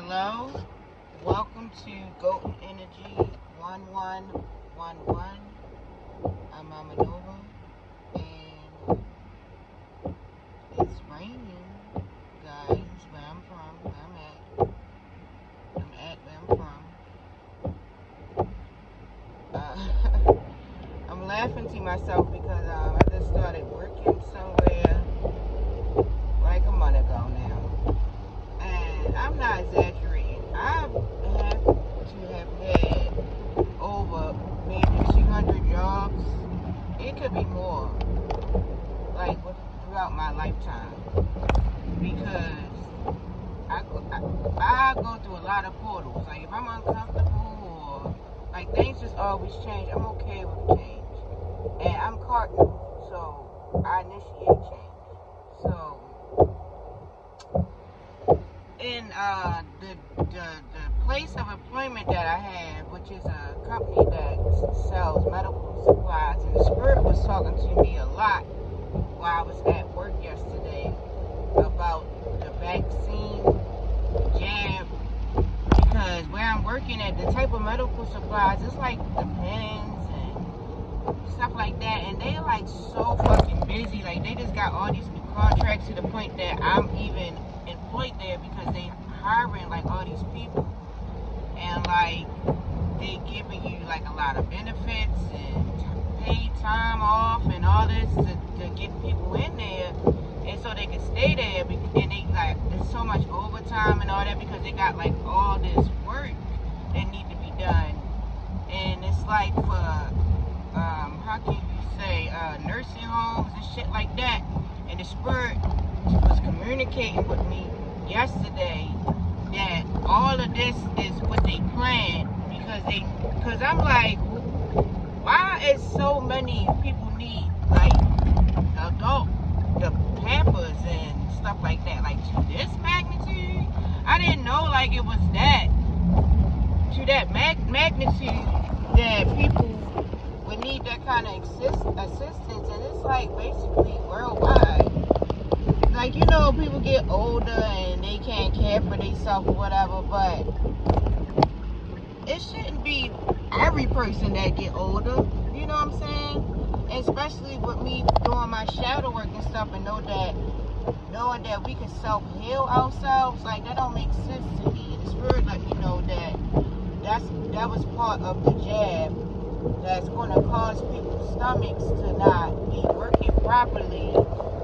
Hello, welcome to Goat Energy 1111. I'm Mama Nova, and it's raining, guys. Where I'm from, where I'm at where I'm from. I'm laughing to myself because I just started working somewhere like a month ago now. And I'm not exaggerating. I have to have had over maybe 200 jobs. It could be more, like throughout my lifetime, because I go through a lot of portals. Like if I'm uncomfortable or like things just always change, I'm okay with change, and I'm cardinal, so I initiate change. So in the place of employment that I have, which is a company that sells medical supplies, and the spirit was talking to me a lot while I was at work yesterday about the vaccine jab, because where I'm working at, the type of medical supplies, it's like the pens and stuff like that, and they're like so fucking busy. Like they just got all these new contracts to the point that I'm even employed there because they hiring like all these people, and like they giving you like a lot of benefits and paid time off and all this to get people in there, and so they can stay there. And they like there's so much overtime and all that because they got like all this work that need to be done, and it's like for how can you say nursing homes and shit like that. And the spirit was communicating with me yesterday that all of this is what they planned, because I'm like, why is so many people need like the Pampers and stuff like that, like to this magnitude? I didn't know like it was that to that magnitude that people would need that kind of assistance, and it's like basically worldwide. Like, you know, people get older and they can't care for themselves or whatever, but it shouldn't be every person that get older, you know what I'm saying? And especially with me doing my shadow work and stuff, and knowing that we can self-heal ourselves, like that don't make sense to me. And the spirit let me know that was part of the jab that's going to cause people's stomachs to not be working properly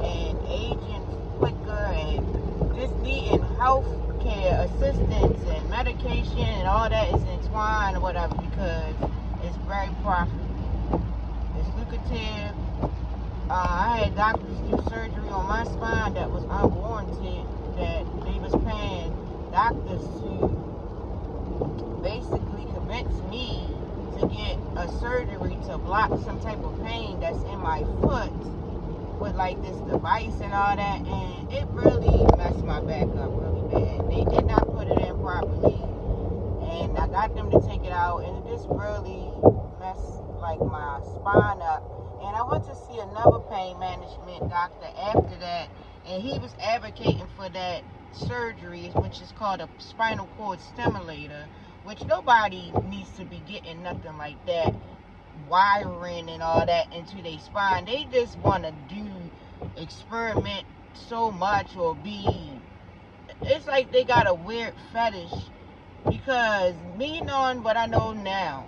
and aging quicker, and just needing health care assistance and medication and all that is entwined or whatever, because it's very profitable. It's lucrative. I had doctors do surgery on my spine that was unwarranted, that they was paying doctors to basically convince me to get a surgery to block some type of pain that's in my foot with like this device and all that, and it really messed my back up really bad. They did not put it in properly, and I got them to take it out, and it just really messed like my spine up. And I went to see another pain management doctor after that, and he was advocating for that surgery, which is called a spinal cord stimulator, which nobody needs to be getting nothing like that, wiring and all that into their spine. They just want to experiment so much, or it's like they got a weird fetish, because me knowing what I know now,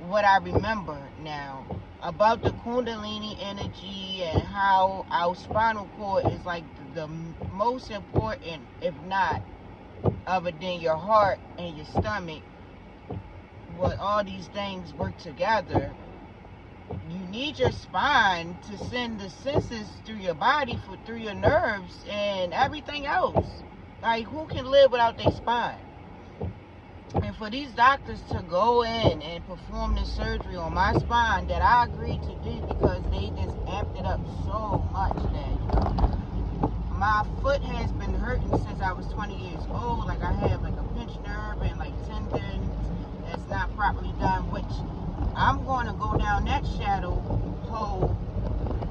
what I remember now about the Kundalini energy and how our spinal cord is like the most important, if not other than your heart and your stomach, what all these things work together. You need your spine to send the senses through your body, through your nerves and everything else. Like, who can live without their spine? And for these doctors to go in and perform this surgery on my spine that I agreed to do, because they just amped it up so much that my foot has been hurting since I was 20 years old. Like, I have like a pinched nerve and like tendons that's not properly done, which I'm going to go down that shadow hole,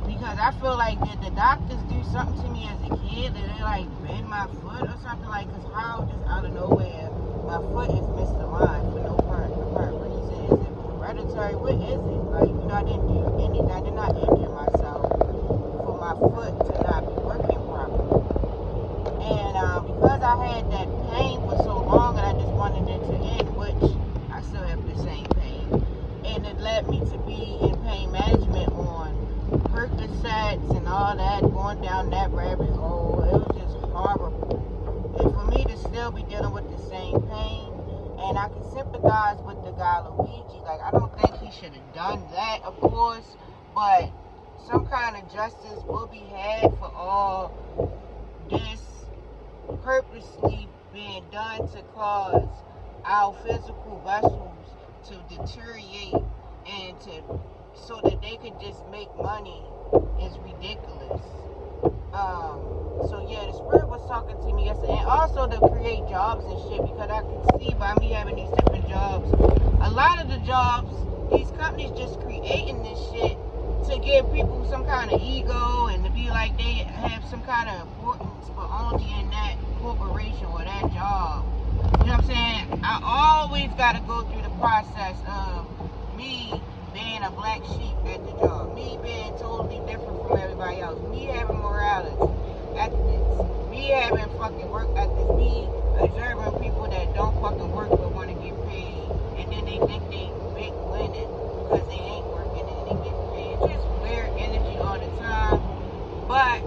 because I feel like did the doctors do something to me as a kid? Did they like bend my foot or something? Like, because how just out of nowhere my foot is misaligned for no apparent reason. Is it hereditary? What is it? Like, you know, I did not injure myself for my foot to not be working properly. And because I had that pain for so long and I just wanted it to end, which I still have the same pain, and it led me to be in pain management on Percocets and all that, going down that rabbit hole. It was just horrible. And for me to still be dealing with the same pain, and I can sympathize with the guy Luigi. Like, I don't think he should have done that, of course, but some kind of justice will be had for all this purposely being done to cause our physical vessels to deteriorate and so that they could just make money is ridiculous. So yeah, the spirit was talking to me yesterday, and also to create jobs and shit, because I could see by me having these different jobs, a lot of the jobs, these companies just creating this shit to give people some kind of ego and to be like they have some kind of importance, but only in that corporation or that job. You know what I'm saying? I always got to go through the process of me being a black sheep at the job, me being totally different from everybody else, me having morality, ethics, me having fucking work ethics, me observing people that don't fucking work but want to get paid, and then they think they big winning because they ain't working and they get paid. It's just weird energy all the time. But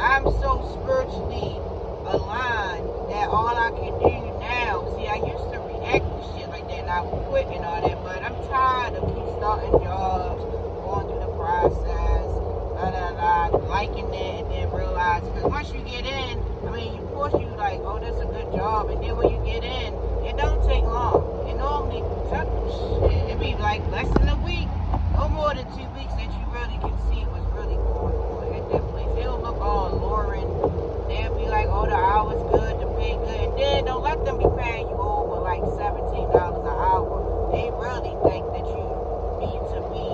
I'm so spiritually aligned that all I can do now, see, I used to react to shit like that and I would quit and all that, but I'm tired of keep starting jobs, going through the process, liking it, and then realize, because once you get in, I mean, of course you like, oh, that's a good job, and then when you get in, it don't take long. It normally, it be like less than a week, no more than 2 weeks that you really can see what's really going on at that place. It'll look all alluring. They'll be like, oh, the hour's good, the pay good, and then don't let them be paying you over like $17 an hour. They really think that you need to be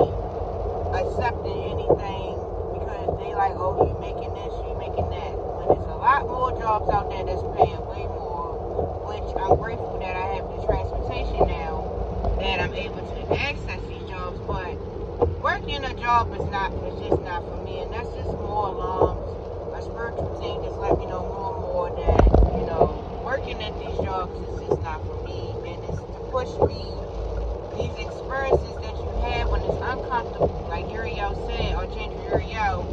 accepting anything because they like, oh, you making this, you making that. When there's a lot more jobs out there that's paying way more, which I'm grateful that I have the transportation now, that I'm able to access these jobs, but working a job is just not for me, and that's just more alarms. My spiritual team just let me know more and more that, you know, working at these jobs is just not for me, and it's to push me. These experiences that you have when it's uncomfortable, like Uriel said, or Change Uriel,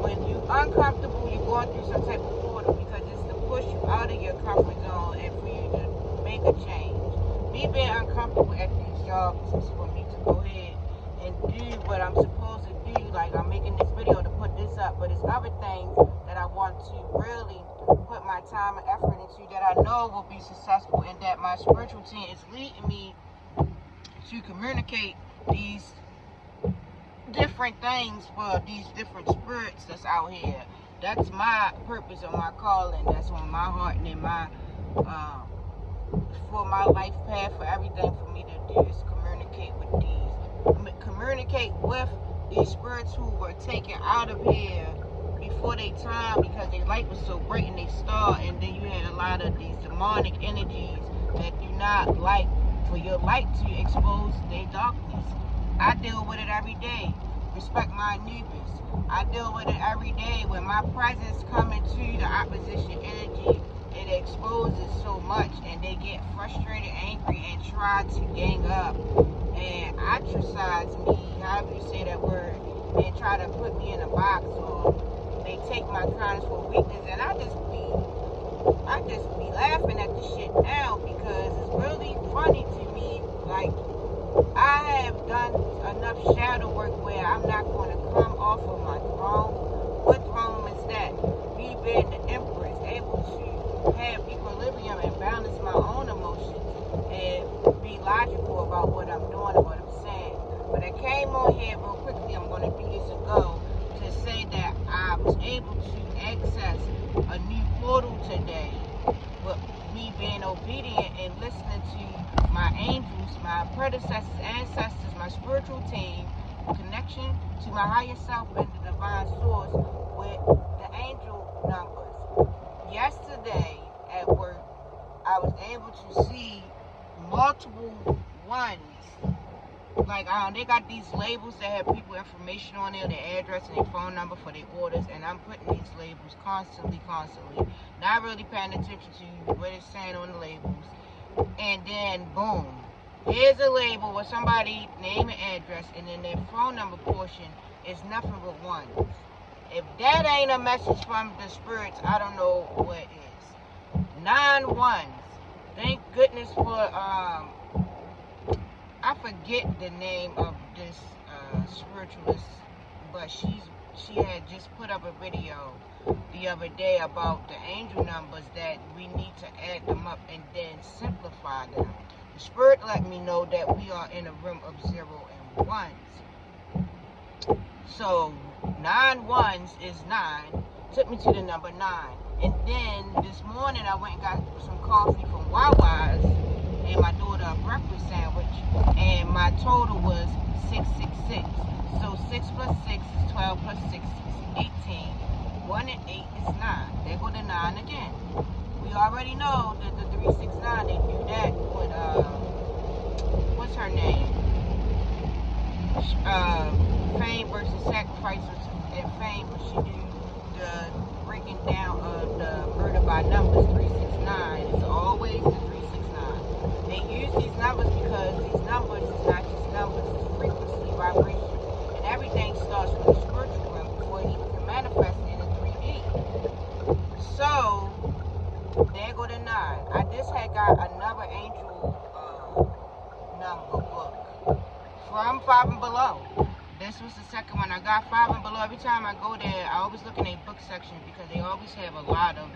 when you're uncomfortable, you're going through some type of portal, because it's to push you out of your comfort zone and for you to make a change. Me being uncomfortable at these jobs is for me to go ahead and do what I'm supposed to do. Like, I'm making this video to put this up, but it's other things that I want to really put my time and effort into that I know will be successful, and that my spiritual team is leading me to communicate these different things for these different spirits that's out here. That's my purpose and my calling. That's on my heart and in my for my life path, for everything for me to do is communicate with these spirits who were taken out of here before their time because their light was so bright and they star, and then you had a lot of these demonic energies that do not like for your light to expose their darkness. I deal with it every day. Respect my neighbors. I deal with it every day. When my presence comes into the opposition energy, it exposes so much, and they get frustrated, angry, and try to gang up and ostracize me, however you say that word, and try to put me in a box, or they take my kindness for weakness, and I just be laughing at the shit now, because it's really funny to me. Like, I have done enough shadow work where I'm not going to come off of my throne. What throne is that? Me being the empress, able to have equilibrium and balance my own emotions and be logical about what I'm doing and what I'm saying. But I came on here real quickly, I'm going to do this and go, to say that I was able to access a new portal today with me being obedient and listening to my angels, my predecessors, ancestors, my spiritual team, connection to my higher self and the divine source with the angel numbers. Yesterday at work, I was able to see multiple ones. Like, they got these labels that have people information on there, their address and their phone number for their orders, and I'm putting these labels constantly, not really paying attention to what it's saying on the labels. And then, boom, here's a label with somebody's name and address, and then their phone number portion is nothing but ones. If that ain't a message from the spirits, I don't know what is. 9 ones. Thank goodness for, I forget the name of this spiritualist, but she had just put up a video the other day about the angel numbers, that we need to add them up and then simplify them. The spirit let me know that we are in a room of 0 and 1s. So 9 ones is 9. Took me to the number 9. And then this morning I went and got some coffee from Wawa's and my daughter a breakfast sandwich, and my total was 666. So 6 plus 6 is 12 plus 6 is 18. 1 and 8 is 9. There go the 9 again. We already know that the 369, they do that with what's her name? Fame versus Sacrifice and Fame, when she do the breaking down of the murder by numbers. 369 is always the 369. They use these numbers because these numbers is not just numbers, it's frequency, vibration, and everything starts from the spiritual realm before it even can manifest in the 3D. So there go the 9. I just had got another angel number book from 5 and Below. This was the second one I got. 5 and Below. Every time I go there, I always look in a book section because they always have a lot of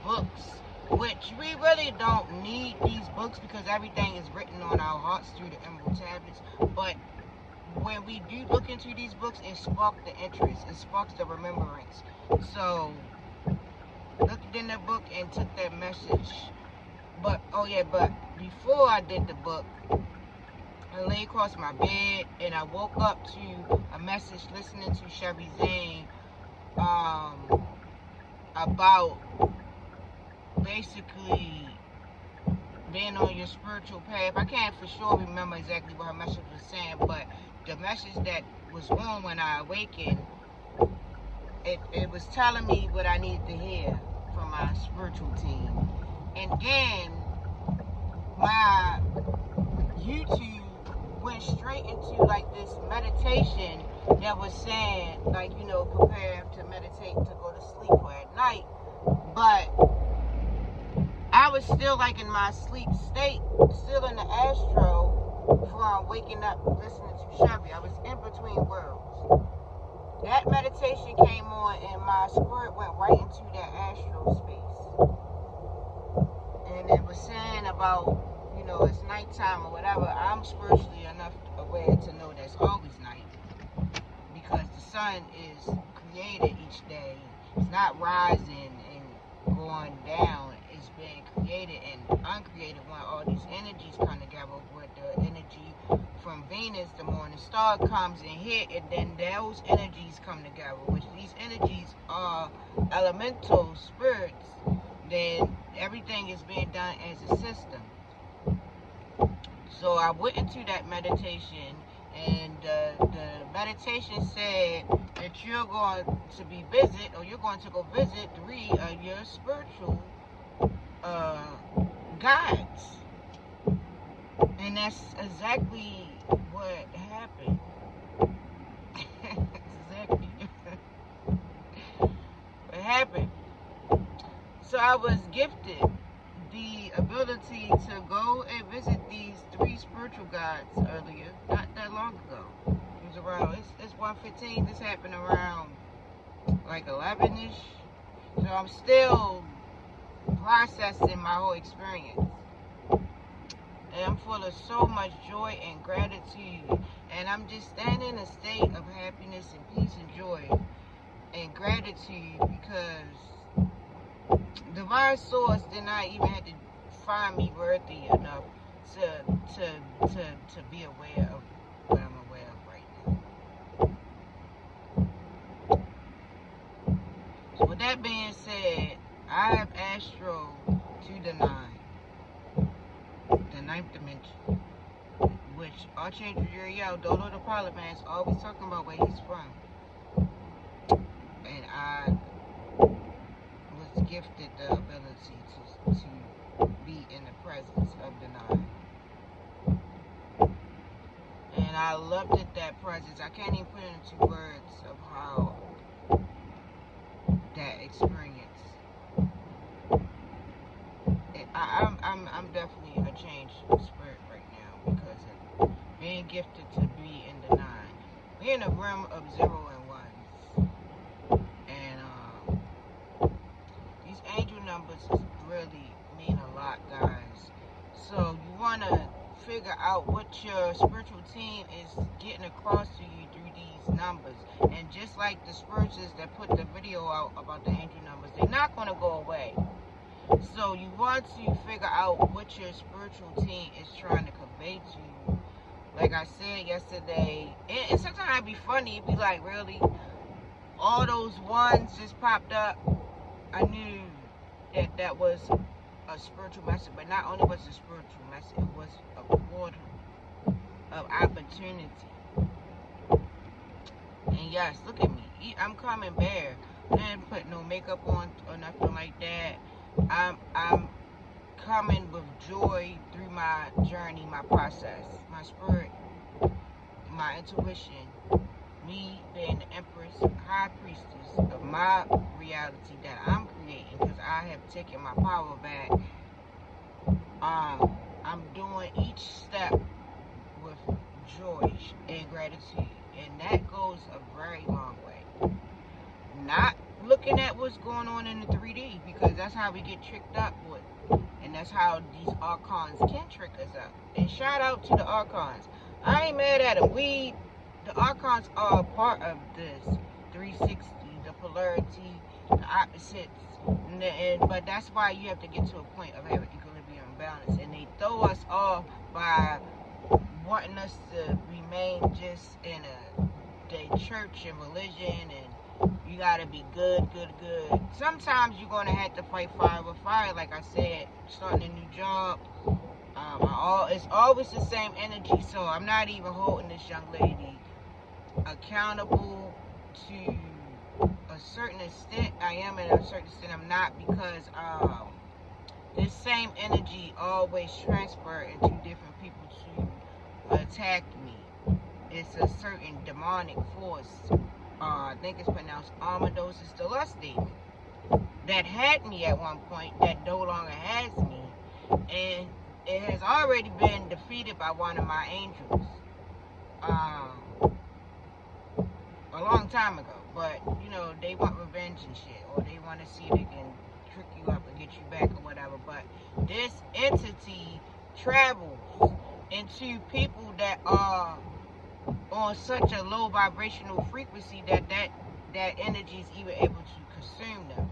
books, which we really don't need these books because everything is written on our hearts through the emerald tablets. But when we do look into these books, it sparks the interest, it sparks the remembrance. So looked in the book and took that message. But but before I did the book, I lay across my bed and I woke up to a message listening to Sherry Zane about basically being on your spiritual path. I can't for sure remember exactly what her message was saying, but the message that was on when I awakened, it was telling me what I needed to hear from my spiritual team. And then my YouTube went straight into like this meditation that was saying, like, prepare to meditate to go to sleep for at night. But I was still like in my sleep state, still in the Astro from waking up listening to Sherry. I was in between worlds. That meditation came on and my spirit went right into that Astro space. And it was saying about, it's nighttime or whatever. I'm spiritually enough aware to know that's always night, because the sun is created each day. It's not rising and going down. It's being created and uncreated when all these energies come together, with the energy from Venus, the morning star, comes in here, and then those energies come together, which these energies are elemental spirits. Then everything is being done as a system. So I went into that meditation, and the meditation said that you're going to go visit 3 of your spiritual guides. And that's exactly what happened. Exactly what happened. So I was gifted the ability to go and visit these 3 spiritual guides earlier, not that long ago. It was around, it's 1:15. This happened around like 11ish. So I'm still processing my whole experience. And I'm full of so much joy and gratitude. And I'm just standing in a state of happiness and peace and joy and gratitude, because Divine Source did not even have to find me worthy enough to be aware of what I'm aware of right now. So with that being said, I have Astro to the 9, the 9th dimension. Archangel Uriel, Dolo the Pilot Man, is always talking about where he's from. And I was gifted the ability to be in the presence of the nine. And I loved it, that presence. I can't even put it into words of how that experience. I'm definitely a changed spirit right now because of being gifted to be in the nine. We're in a realm of 0 and 1s. And these angel numbers really mean a lot, guys. So you want to figure out what your spiritual team is getting across to you through these numbers. And just like the spiritualists that put the video out about the angel numbers, they're not going to go away. So you want to figure out what your spiritual team is trying to convey to you. Like I said yesterday, and sometimes it'd be funny, it'd be like, really? All those ones just popped up. I knew that that was a spiritual message, but not only was it a spiritual message, it was a portal of opportunity. And yes, look at me. I'm coming bare. I didn't put no makeup on or nothing like that. I'm coming with joy through my journey, my process, my spirit, my intuition, me being the Empress, High Priestess of my reality that I'm creating, because I have taken my power back. I'm doing each step with joy and gratitude, and that goes a very long way. Not looking at what's going on in the 3D, because that's how we get tricked up with, and that's how these archons can trick us up. And shout out to the archons. I ain't mad at them. The archons are a part of this 360, the polarity, the opposites, but that's why you have to get to a point of having equilibrium and balance. And they throw us off by wanting us to remain just in the church and religion, and you gotta be good. Sometimes you're gonna have to fight fire with fire, like I said, starting a new job. It's always the same energy, so I'm not even holding this young lady accountable to a certain extent. I am, at a certain extent I'm not, because this same energy always transfer into different people to attack me. It's a certain demonic force. I think it's pronounced Armados. It's the lust demon that had me at one point, that no longer has me, and it has already been defeated by one of my angels a long time ago. But you know, they want revenge and shit, or they want to see if they can trick you up and get you back or whatever. But this entity travels into people that are on such a low vibrational frequency that energy is even able to consume them.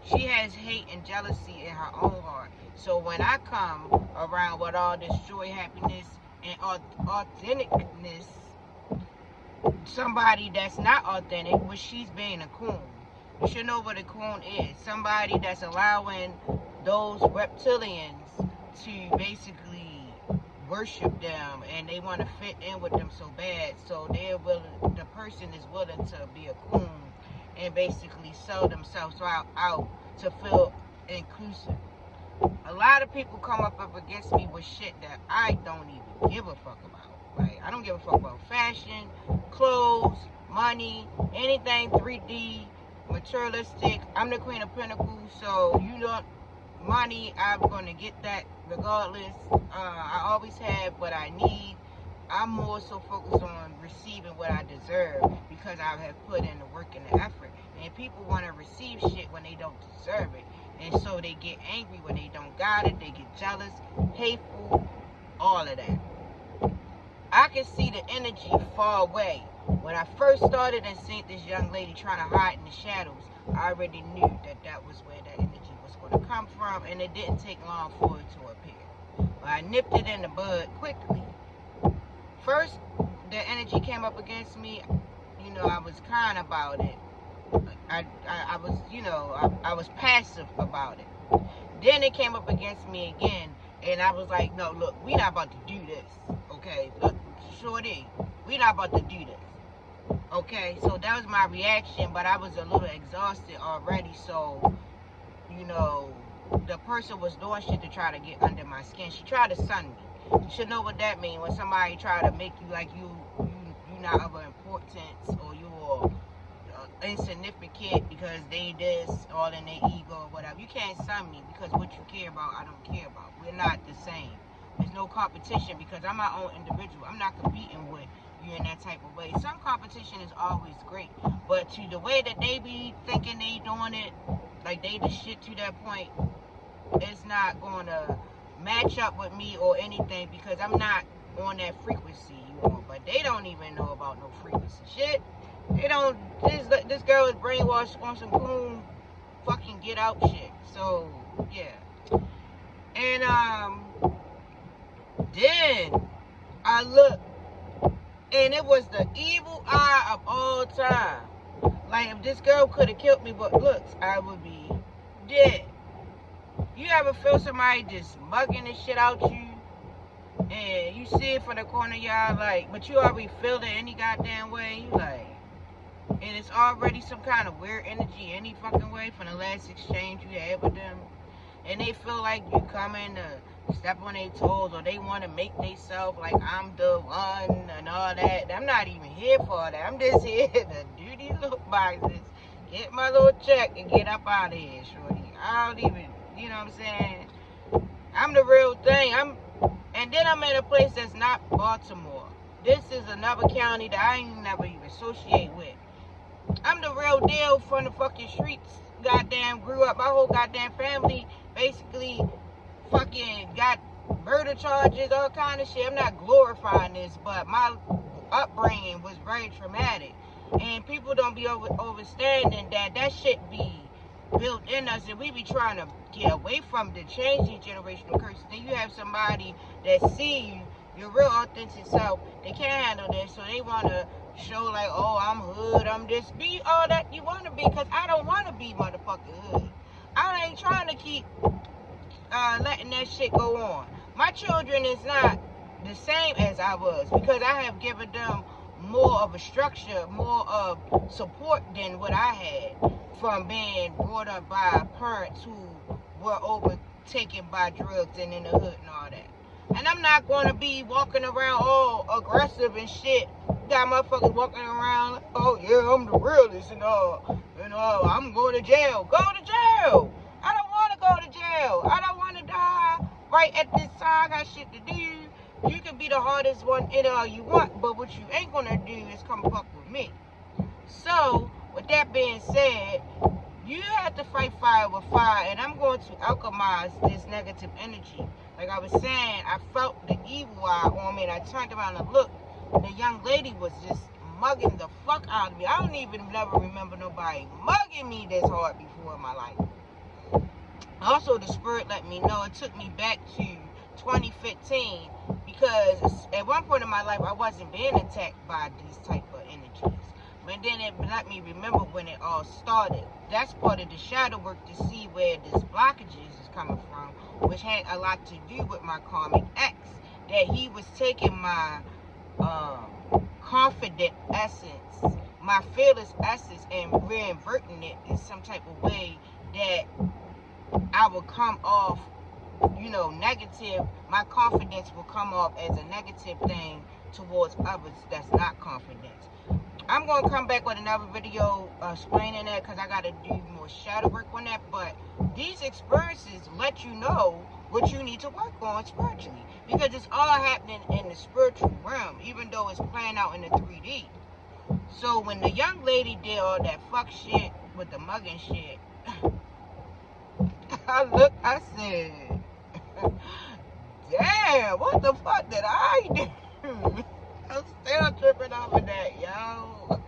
She has hate and jealousy in her own heart. So when I come around with all this joy, happiness, and authenticness, somebody that's not authentic, well, she's being a coon. You should know what a coon is. Somebody that's allowing those reptilians to basically worship them, and they want to fit in with them so bad, so the person is willing to be a coon and basically sell themselves out to feel inclusive. A lot of people come up against me with shit that I don't even give a fuck about. Like, I don't give a fuck about fashion, clothes, money, anything 3D, materialistic. I'm the Queen of Pentacles, so you know, money, I'm going to get that regardless. I always have what I need. I'm more so focused on receiving what I deserve, because I have put in the work and the effort. And people want to receive shit when they don't deserve it. And so they get angry when they don't got it. They get jealous, hateful, all of that. I can see the energy far away. When I first started and seen this young lady trying to hide in the shadows, I already knew that was where that energy was going to come from, and it didn't take long for it to appear. But I nipped it in the bud quickly. First, the energy came up against me. You know, I was kind about it. I was, you know, I was passive about it. Then it came up against me again, and I was like, no, look, we're not about to do this, okay? Look, shorty, we not about to do this. Okay, so that was my reaction, but I was a little exhausted already, so, you know, the person was doing shit to try to get under my skin. She tried to sun me. You should know what that means when somebody try to make you like you not of importance, or you're insignificant because they this, all in their ego or whatever. You can't sun me because what you care about, I don't care about. We're not the same. There's no competition because I'm my own individual. I'm not competing with you in that type of way. Some competition is always great, but to the way that they be thinking they doing it, like they the shit to that point, it's not going to match up with me or anything because I'm not on that frequency you on. But they don't even know about no frequency shit. They don't. This girl is brainwashed on some cool fucking get out shit. So yeah. And then I looked, and it was the evil eye of all time. Like if this girl could have killed me with looks, I would be dead. You ever feel somebody just mugging the shit out you, and you see it from the corner of your eye, like, but you already feel it any goddamn way, you like, and it's already some kind of weird energy any fucking way from the last exchange you had with them, and they feel like you coming to step on their toes, or they want to make themselves like I'm the one and all that. I'm not even here for that. I'm just here to do these little boxes, get my little check, and get up out of here, shorty. I don't even, you know what I'm saying? I'm the real thing. And then I'm in a place that's not Baltimore. This is another county that I ain't never even associate with. I'm the real deal from the fucking streets. Goddamn, grew up. My whole goddamn family basically fucking got murder charges, all kind of shit. I'm not glorifying this, but my upbringing was very traumatic. And people don't be overstanding that shit be built in us, and we be trying to get away from to change these generational curses. Then you have somebody that see you, your real authentic self, they can't handle this, so they want to show like, oh, I'm hood, I'm this. Be all that you want to be, because I don't want to be motherfucking hood. I ain't trying to keep letting that shit go on. My children is not the same as I was, because I have given them more of a structure, more of support than what I had from being brought up by parents who were overtaken by drugs and in the hood and all that. And I'm not going to be walking around all aggressive and shit. Got motherfuckers walking around like, oh yeah, I'm the realest and I'm going to jail. Go to jail. I don't want to go to jail. I don't want to die right at this time. I got shit to do. You can be the hardest one in all you want, but what you ain't going to do is come fuck with me. So, with that being said, you have to fight fire with fire, and I'm going to alchemize this negative energy. Like I was saying, I felt the evil eye on me, and I turned around and looked. The young lady was just mugging the fuck out of me. I don't even never remember nobody mugging me this hard before in my life. Also, the spirit let me know, it took me back to 2015, because at one point in my life, I wasn't being attacked by these type of energies. But then it let me remember when it all started. That's part of the shadow work to see where this blockages is coming from, which had a lot to do with my karmic ex. That he was taking my confident essence, my fearless essence, and reinverting it in some type of way that I would come off, negative. My confidence will come off as a negative thing towards others that's not confident. I'm going to come back with another video explaining that, because I got to do more shadow work on that. But these experiences let you know what you need to work on spiritually, because it's all happening in the spiritual realm, even though it's playing out in the 3D. So when the young lady did all that fuck shit with the mugging shit, I said, damn, what the fuck did I do? I'm still tripping over that, yo.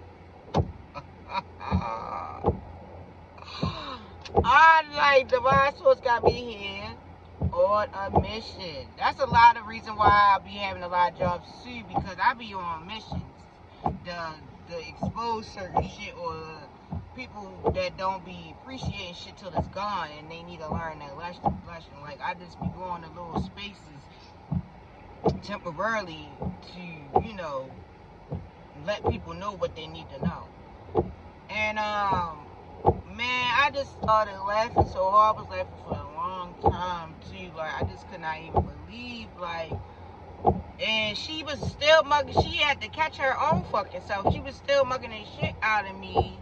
The Divine Source got me here on a mission. That's a lot of reason why I be having a lot of jobs too, because I be on missions. The expose certain shit, or people that don't be appreciating shit till it's gone, and they need to learn that lesson. Like, I just be going to little spaces temporarily to, you know, let people know what they need to know. And man, I just started laughing so hard. I was laughing for a long time too. Like, I just could not even believe, like, and she was still mugging. She had to catch her own fucking self. She was still mugging the shit out of me.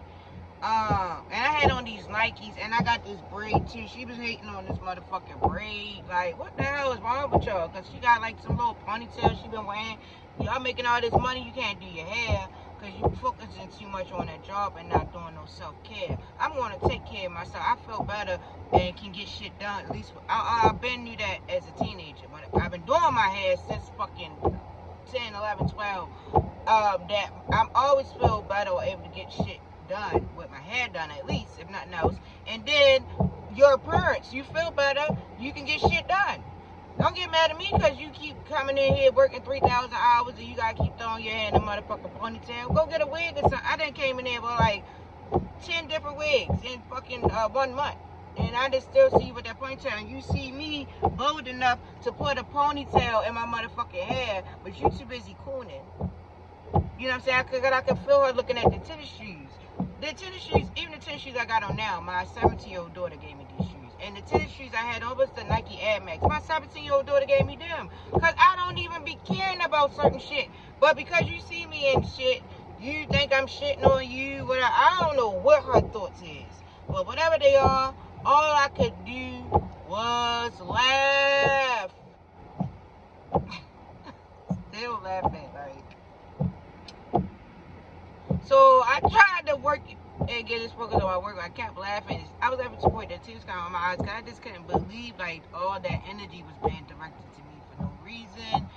And I had on these Nikes, and I got this braid too. She was hating on this motherfucking braid. Like, what the hell is wrong with y'all? Cause she got like some little ponytail she been wearing. Y'all making all this money, you can't do your hair because you focusing too much on that job and not doing no self-care. I'm going to take care of myself. I feel better and can get shit done. At least I've been knew that as a teenager. But I've been doing my hair since fucking 10, 11, 12. That I'm always feel better or able to get shit done with my hair done, at least, if nothing else. And then your appearance, you feel better, you can get shit done. Don't get mad at me because you keep coming in here working 3,000 hours and you gotta keep throwing your hair in a motherfucking ponytail. Go get a wig or something. I done came in there with like 10 different wigs in fucking 1 month. And I just still see you with that ponytail. And you see me bold enough to put a ponytail in my motherfucking hair, but you too busy cooning. You know what I'm saying? I could feel her looking at the tennis shoes. The tennis shoes, even the tennis shoes I got on now, my 17-year-old daughter gave me these shoes. And the tennis shoes I had on was the Nike Air Max. My 17-year-old daughter gave me them. Because I don't even be caring about certain shit. But because you see me in shit, you think I'm shitting on you. Whatever. I don't know what her thoughts is. But whatever they are, all I could do was laugh. Still laughing, like. So I tried to work and get this focus on my work. I kept laughing. I was able to point the tears down on my eyes because I just couldn't believe like all that energy was being directed to me for no reason.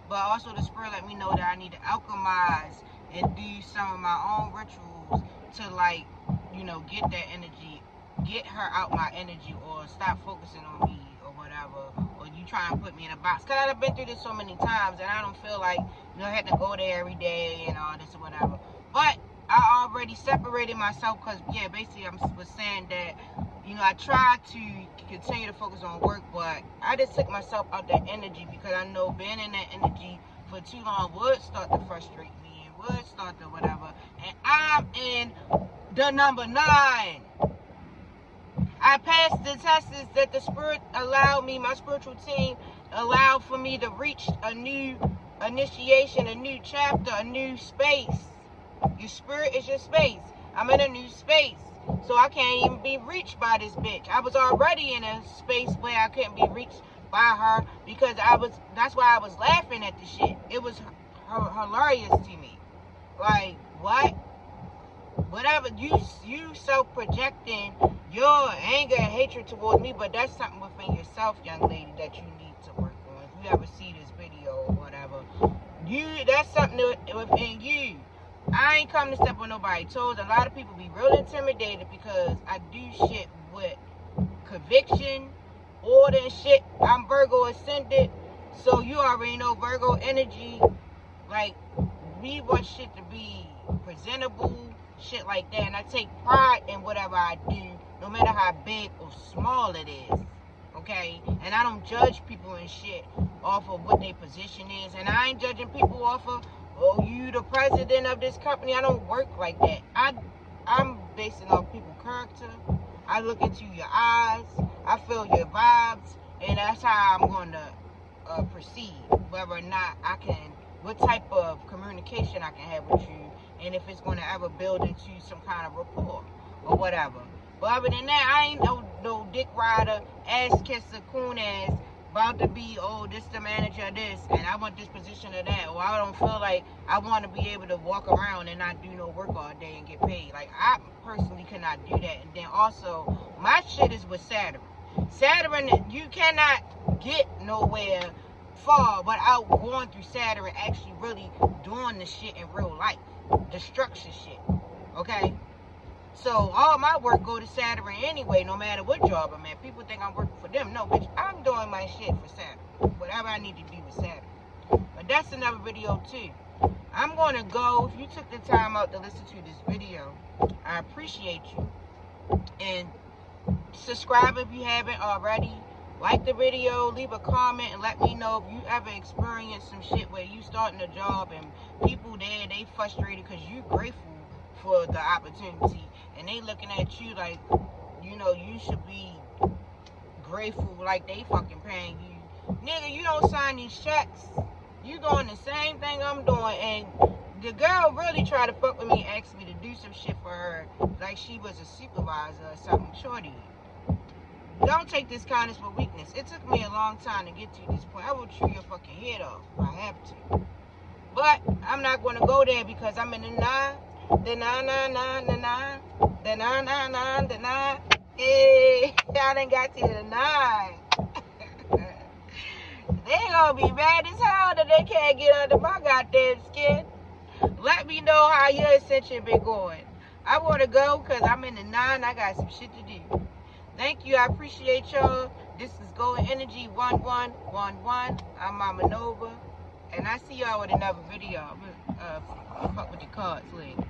But also the spirit let me know that I need to alchemize and do some of my own rituals to, like, you know, get that energy, get her out my energy, or stop focusing on me or whatever. Or you try and put me in a box. Because I've been through this so many times and I don't feel like, you know, I had to go there every day and all this or whatever. But I already separated myself because, yeah, basically I was saying that, you know, I tried to continue to focus on work, but I just took myself out that energy because I know being in that energy for too long would start to frustrate me and would start to whatever. And I'm in the number 9. I passed the tests that the spirit allowed me, my spiritual team allowed for me to reach a new initiation, a new chapter, a new space. Your spirit is your space. I'm in a new space. So I can't even be reached by this bitch. I was already in a space where I couldn't be reached by her because that's why I was laughing at the shit. It was hilarious to me. Like, what? Whatever, you self-projecting your anger and hatred towards me, but that's something within yourself, young lady, that you need to work on. If you ever see this video or whatever, that's something within you. I ain't come to step on nobody's toes. A lot of people be real intimidated because I do shit with conviction, order and shit. I'm Virgo ascended, so you already know Virgo energy. Like, we want shit to be presentable, shit like that. And I take pride in whatever I do, no matter how big or small it is. Okay? And I don't judge people and shit off of what their position is. And I ain't judging people off of, oh, you the president of this company. I don't work like that. I'm basing off people's character. I look into your eyes. I feel your vibes. And that's how I'm going to proceed. Whether or not I can, what type of communication I can have with you. And if it's going to ever build into some kind of rapport or whatever. But other than that, I ain't no dick rider, ass kisser, coon ass, about to be, oh, this the manager of this, and I want this position of that, or I don't feel like I want to be able to walk around and not do no work all day and get paid. Like, I personally cannot do that. And then also, my shit is with Saturn. Saturn, you cannot get nowhere far without going through Saturn and actually really doing the shit in real life. The structure shit. Okay? So all my work go to Saturn anyway, no matter what job I'm at. People think I'm working for them. No, bitch, I'm doing my shit for Saturn. Whatever I need to do with Saturn. But that's another video too. I'm going to go. If you took the time out to listen to this video, I appreciate you. And subscribe if you haven't already. Like the video, leave a comment, and let me know if you ever experienced some shit where you starting a job and people there, they frustrated because you grateful for the opportunity, and they looking at you like, you know, you should be grateful like they fucking paying you. Nigga, you don't sign these checks. You doing the same thing I'm doing, and the girl really tried to fuck with me and asked me to do some shit for her like she was a supervisor or something. Shorty, don't take this kindness for weakness. It took me a long time to get to this point. I will chew your fucking head off if I have to. But I'm not going to go there because I'm in the 9. The 9, 9, 9, the 9. The 9, 9, 9, the 9. Hey, I done got to the 9. They gonna be mad as hell that they can't get under my goddamn skin. Let me know how your ascension been going. I want to go because I'm in the 9. I got some shit to do. Thank you. I appreciate y'all. This is Golden Energy 1111. I'm Mama Nova. And I see y'all with another video. Fuck with the cards later.